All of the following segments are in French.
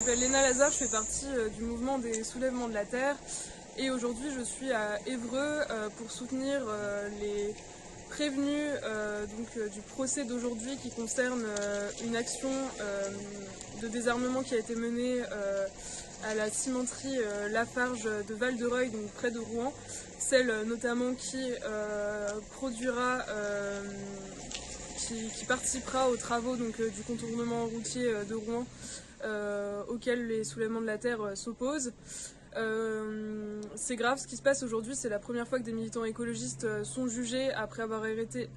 Je m'appelle Léna Lazare, je fais partie du mouvement des soulèvements de la terre et aujourd'hui je suis à Évreux pour soutenir les prévenus du procès d'aujourd'hui qui concerne une action de désarmement qui a été menée à la cimenterie Lafarge de Val-de-Reuil, donc près de Rouen, celle notamment qui produira qui participera aux travaux du contournement routier de Rouen auxquels les soulèvements de la terre s'opposent. C'est grave ce qui se passe aujourd'hui, c'est la première fois que des militants écologistes sont jugés après avoir été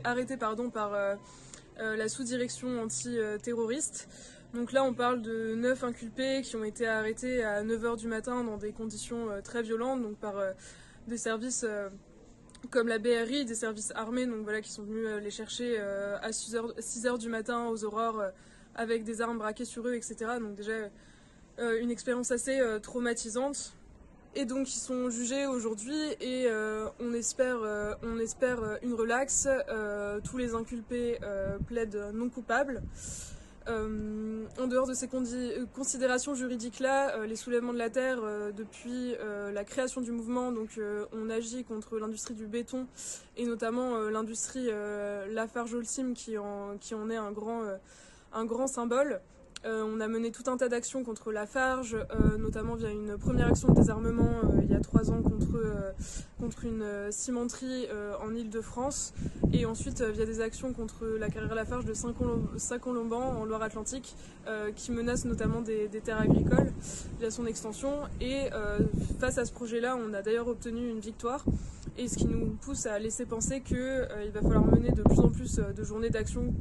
arrêtés par la sous-direction antiterroriste. Donc là on parle de 9 inculpés qui ont été arrêtés à 9 h du matin dans des conditions très violentes, donc par des services comme la BRI, des services armés, donc voilà, qui sont venus les chercher à 6 h du matin aux aurores avec des armes braquées sur eux, etc. Donc déjà une expérience assez traumatisante. Et donc ils sont jugés aujourd'hui et on espère une relaxe. Tous les inculpés plaident non coupables. En dehors de ces considérations juridiques-là, les soulèvements de la terre, depuis la création du mouvement, on agit contre l'industrie du béton et notamment l'industrie Lafarge-Holcim qui en est un grand symbole. On a mené tout un tas d'actions contre Lafarge, notamment via une première action de désarmement il y a 3 ans contre une cimenterie en Île-de-France, et ensuite via des actions contre la carrière Lafarge de Saint-Colomban en Loire-Atlantique, qui menace notamment des terres agricoles via son extension. Et face à ce projet-là, on a d'ailleurs obtenu une victoire, et ce qui nous pousse à laisser penser qu'il va falloir mener de plus en plus de journées d'action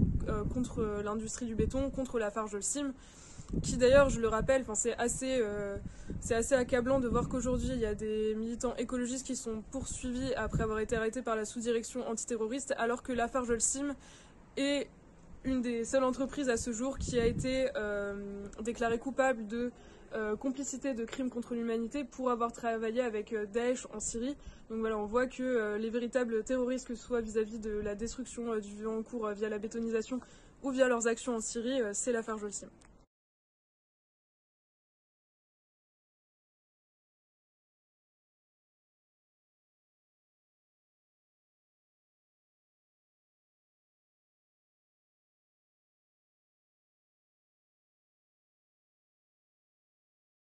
contre l'industrie du béton, contre Lafarge-Holcim, qui d'ailleurs, je le rappelle, c'est assez accablant de voir qu'aujourd'hui il y a des militants écologistes qui sont poursuivis après avoir été arrêtés par la sous-direction antiterroriste, alors que Lafarge-Holcim est une des seules entreprises à ce jour qui a été déclarée coupable de complicité de crimes contre l'humanité pour avoir travaillé avec Daesh en Syrie. Donc voilà, on voit que les véritables terroristes, que ce soit vis-à-vis de la destruction du vivant en cours via la bétonisation ou via leurs actions en Syrie, c'est Lafarge-Holcim.